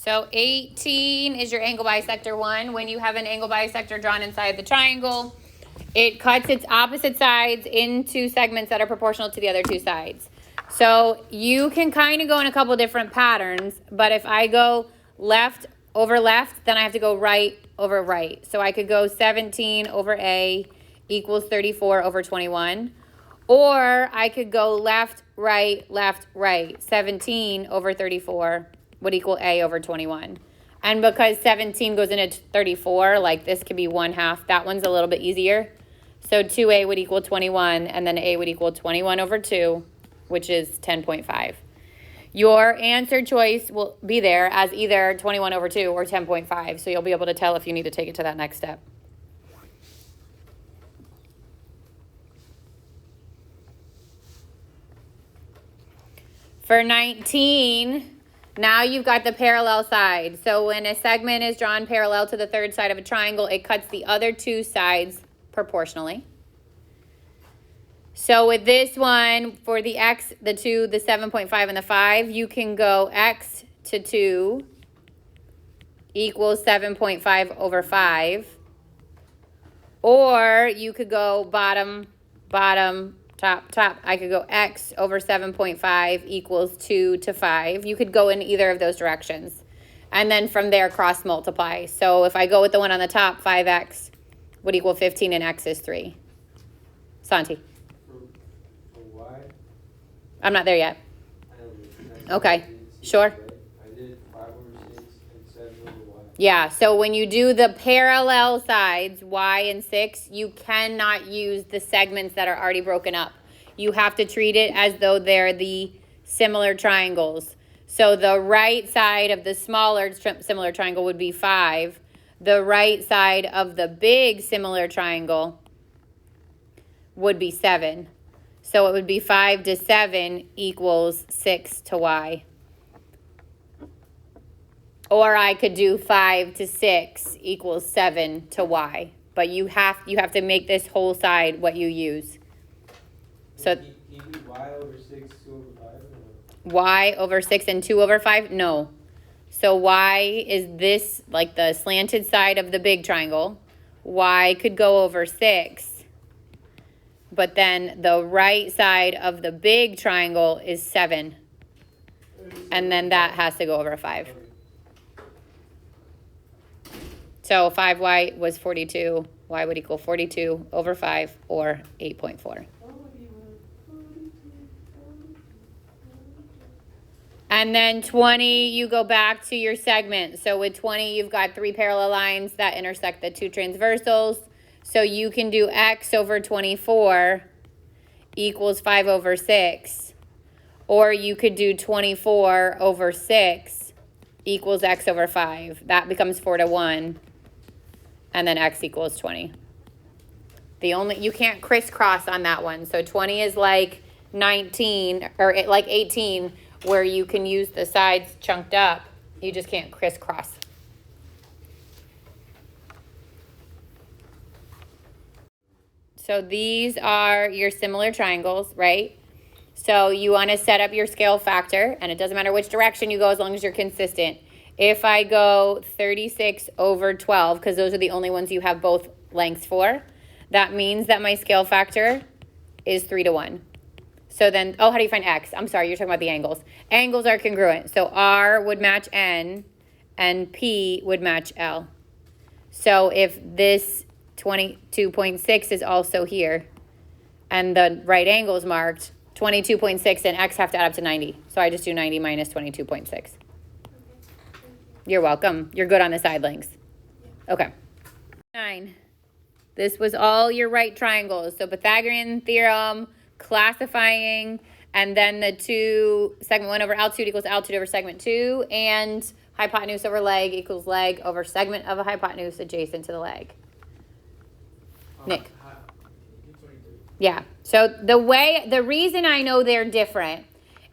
So 18 is your angle bisector 1. When you have an angle bisector drawn inside the triangle, it cuts its opposite sides into segments that are proportional to the other two sides. So you can kind of go in a couple different patterns, but if I go left over left, then I have to go right over right. So I could go 17 over A equals 34 over 21. Or I could go left, right, 17 over 34 would equal A over 21. And because 17 goes into 34, like this could be 1/2. That one's a little bit easier. So 2A would equal 21, and then A would equal 21 over 2, which is 10.5. Your answer choice will be there as either 21 over 2 or 10.5, so you'll be able to tell if you need to take it to that next step. For 19, now you've got the parallel side. So when a segment is drawn parallel to the third side of a triangle, it cuts the other two sides proportionally. So with this one, for the x, the 2, the 7.5, and the 5, you can go x to 2 equals 7.5 over 5. Or you could go bottom, bottom, top, top. I could go x over 7.5 equals 2 to 5. You could go in either of those directions. And then from there, cross multiply. So if I go with the one on the top, 5x would equal 15 and x is 3. Santi. I'm not there yet. Okay, sure. I did 5 over 6 and 7 over y. Yeah, so when you do the parallel sides, y and 6, you cannot use the segments that are already broken up. You have to treat it as though they're the similar triangles. So the right side of the smaller similar triangle would be 5. The right side of the big similar triangle would be 7. So it would be 5 to 7 equals 6 to y. Or I could do 5 to 6 equals 7 to y. But you have to make this whole side what you use. So Can you do y over 6, 2 over 5? Y over 6 and 2 over 5? No. So y is this, like the slanted side of the big triangle. Y could go over 6. But then the right side of the big triangle is 7. And then that has to go over 5. So 5y was 42. Y would equal 42 over 5 or 8.4. And then 20, you go back to your segment. So with 20, you've got 3 parallel lines that intersect the 2 transversals. So you can do x over 24 equals 5 over 6. Or you could do 24 over 6 equals x over 5. That becomes 4 to 1. And then x equals 20. You can't crisscross on that one. So 20 is like 19, or like 18, where you can use the sides chunked up. You just can't crisscross. So these are your similar triangles, right? So you want to set up your scale factor, and it doesn't matter which direction you go as long as you're consistent. If I go 36 over 12, because those are the only ones you have both lengths for, that means that my scale factor is 3 to 1. So then, oh, how do you find x? I'm sorry, you're talking about the angles. Angles are congruent. So R would match N, and P would match L. So if this 22.6 is also here, and the right angle is marked, 22.6 and x have to add up to 90. So I just do 90 minus 22.6. You're welcome. You're good on the side lengths. Okay. 9. This was all your right triangles. So Pythagorean theorem, classifying, and then the 2, segment 1 over altitude equals altitude over segment 2, and hypotenuse over leg equals leg over segment of a hypotenuse adjacent to the leg. Nick. Yeah. So the reason I know they're different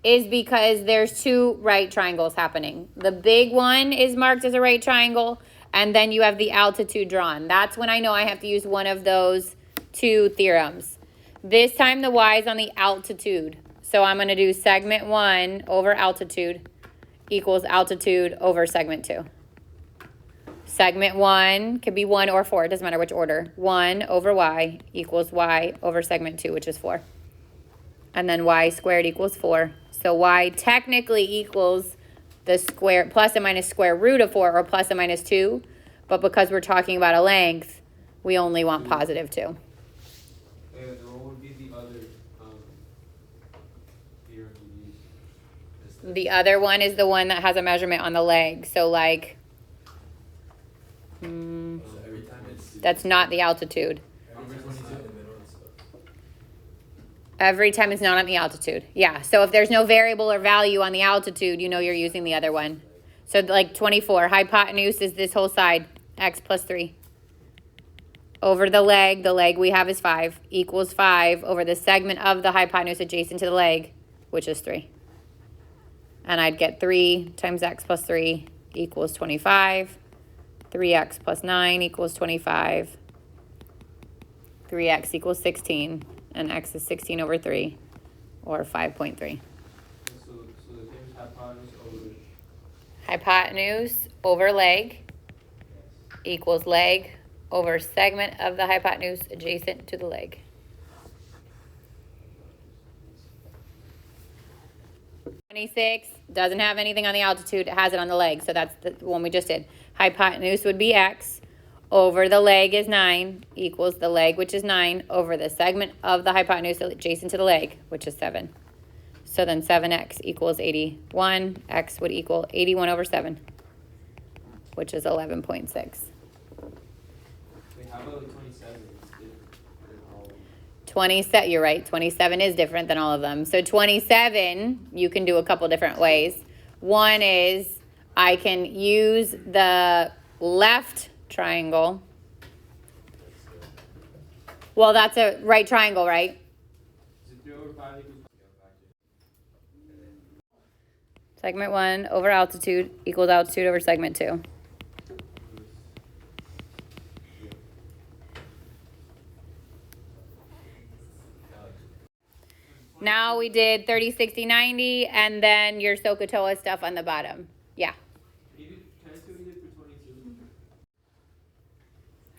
is because there's 2 right triangles happening. The big one is marked as a right triangle, and then you have the altitude drawn. That's when I know I have to use one of those 2 theorems. This time the y is on the altitude. So I'm going to do segment 1 over altitude equals altitude over segment 2. Segment 1 could be 1 or 4. It doesn't matter which order. 1 over y equals y over segment 2, which is 4. And then y squared equals 4. So y technically equals the square, plus and minus square root of 4, or plus and minus 2. But because we're talking about a length, we only want positive 2. And what would be the other theorem you use? The other one is the one that has a measurement on the leg. So like, Every time it's that's not the altitude. every time it's not in the middle, it's Every time it's not on the altitude. Yeah, so if there's no variable or value on the altitude, you know you're using the other one. So like 24, hypotenuse is this whole side, x plus 3. Over the leg we have is 5, equals 5 over the segment of the hypotenuse adjacent to the leg, which is 3. And I'd get 3 times x plus 3 equals 25. 3x plus 9 equals 25. 3x equals 16. And x is 16 over 3, or 5.3. So the thing is hypotenuse over. Hypotenuse over leg equals leg over segment of the hypotenuse adjacent to the leg. 26 doesn't have anything on the altitude, it has it on the leg, so that's the one we just did. Hypotenuse would be x over the leg is 9 equals the leg, which is 9, over the segment of the hypotenuse adjacent to the leg, which is 7. So then 7x equals 81. X would equal 81 over 7, which is 11.6. Wait, how about 27? It's different than all of them. 27, you're right, 27 is different than all of them. So 27, you can do a couple different ways. One is I can use the left triangle. Well, that's a right triangle, right? Is it 3 over 5 equals? Segment 1 over altitude equals altitude over segment 2. Now we did 30, 60, 90, and then your SOHCAHTOA stuff on the bottom. Yeah. Can I see what you did for 22?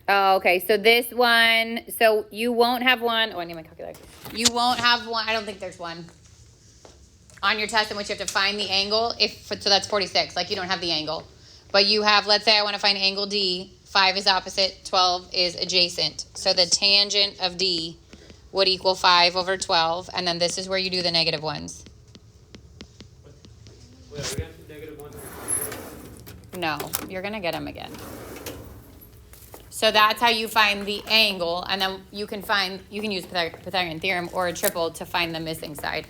Oh, okay. So this one, so you won't have one. Oh, I need my calculator. You won't have one. I don't think there's one on your test in which you have to find the angle. So that's 46. Like you don't have the angle, but you have. Let's say I want to find angle D. 5 is opposite. 12 is adjacent. So the tangent of D would equal 5 over 12, and then this is where you do the negative ones. Wait, are we going to negative 1? No, you're gonna get them again. So that's how you find the angle, and then you can use Pythagorean theorem or a triple to find the missing side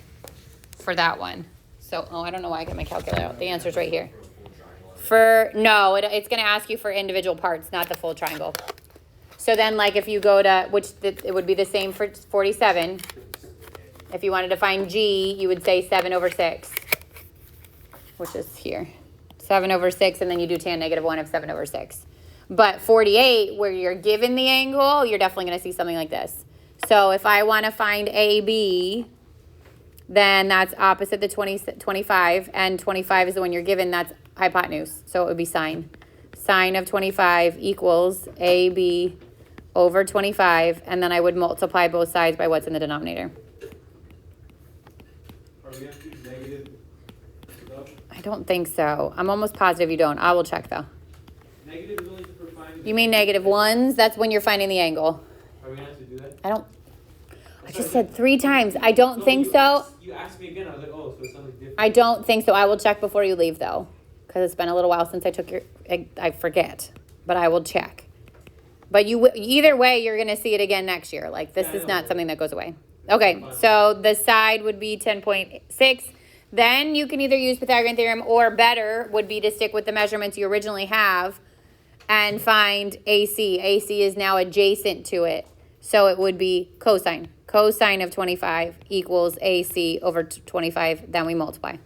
for that one. So, I don't know why I get my calculator out. The answer's right here. No, it's gonna ask you for individual parts, not the full triangle. So then, like, if you go to, it would be the same for 47. If you wanted to find G, you would say 7 over 6, which is here. 7 over 6, and then you do tan negative 1 of 7 over 6. But 48, where you're given the angle, you're definitely going to see something like this. So if I want to find AB, then that's opposite the 25, and 25 is the one you're given, that's hypotenuse. So it would be sine. Sine of 25 equals AB over 25, and then I would multiply both sides by what's in the denominator. Are we going to do negative stuff? I don't think so. I'm almost positive you don't. I will check though. Negative is only for finding. You mean negative ones? That's when you're finding the angle. Are we going to have to do that? I just said 3 times. I don't think so. You asked me again. I was like, oh, so it's something different. I don't think so. I will check before you leave though, because it's been a little while since I took I forget, but I will check. But either way, you're going to see it again next year. Like this is not something that goes away. Okay, so the side would be 10.6. Then you can either use Pythagorean theorem, or better would be to stick with the measurements you originally have and find AC. AC is now adjacent to it. So it would be cosine. Cosine of 25 equals AC over 25. Then we multiply.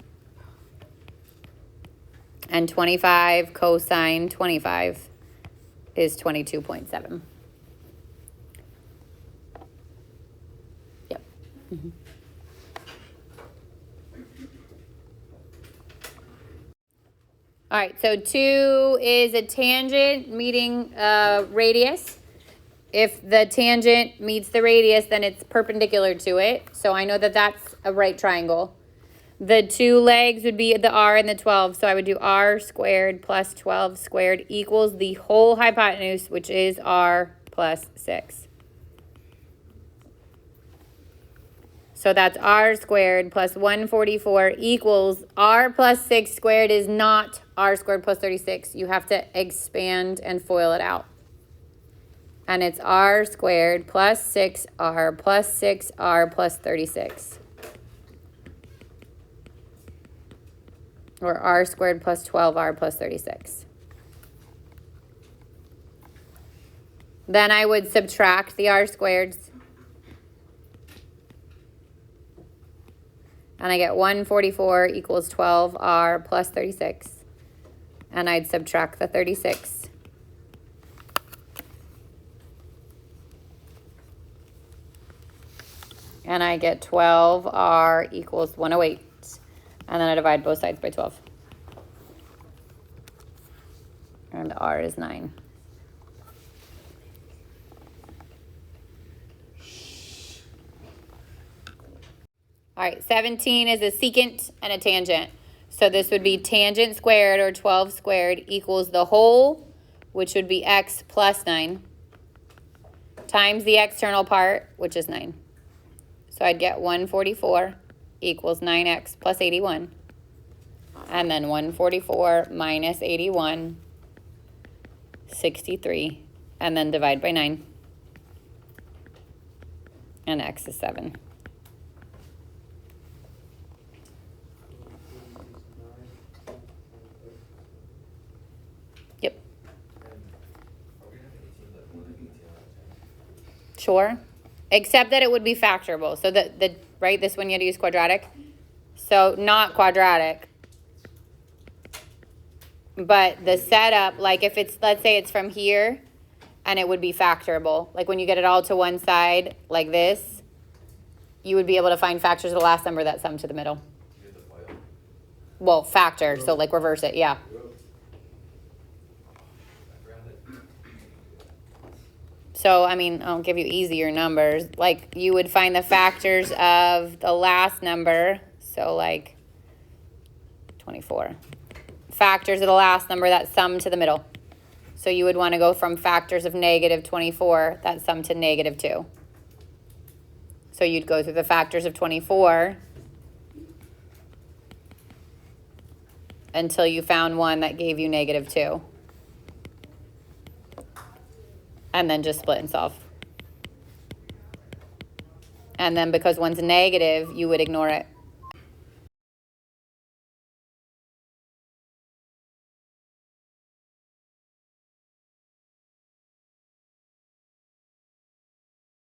And 25 cosine 25 is 22.7. Yep. Mm-hmm. All right, so 2 is a tangent meeting radius. If the tangent meets the radius, then it's perpendicular to it. So I know that that's a right triangle. The 2 legs would be the r and the 12. So I would do r squared plus 12 squared equals the whole hypotenuse, which is r plus 6. So that's r squared plus 144 equals r plus 6 squared is not r squared plus 36. You have to expand and FOIL it out. And it's r squared plus 6r plus 6r plus 36. Or r squared plus 12r plus 36. Then I would subtract the r squareds. And I get 144 equals 12r plus 36. And I'd subtract the 36. And I get 12r equals 108. And then I divide both sides by 12. And r is 9. All right, 17 is a secant and a tangent. So this would be tangent squared, or 12 squared, equals the whole, which would be x plus 9, times the external part, which is 9. So I'd get 144 equals 9x plus 81. And then 144 minus 81, 63. And then divide by 9. And x is 7. Yep. Sure. Except that it would be factorable. So right, this one you had to use quadratic. So not quadratic. But the setup, like if it's, let's say it's from here, and it would be factorable. Like when you get it all to one side, like this, you would be able to find factors of the last number that sum to the middle. Well, factor, so like reverse it, yeah. So, I mean, I'll give you easier numbers. Like, you would find the factors of the last number. So, like, 24. Factors of the last number that sum to the middle. So, you would want to go from factors of negative 24 that sum to negative 2. So, you'd go through the factors of 24 until you found one that gave you negative 2. And then just split and solve. And then because one's negative, you would ignore it.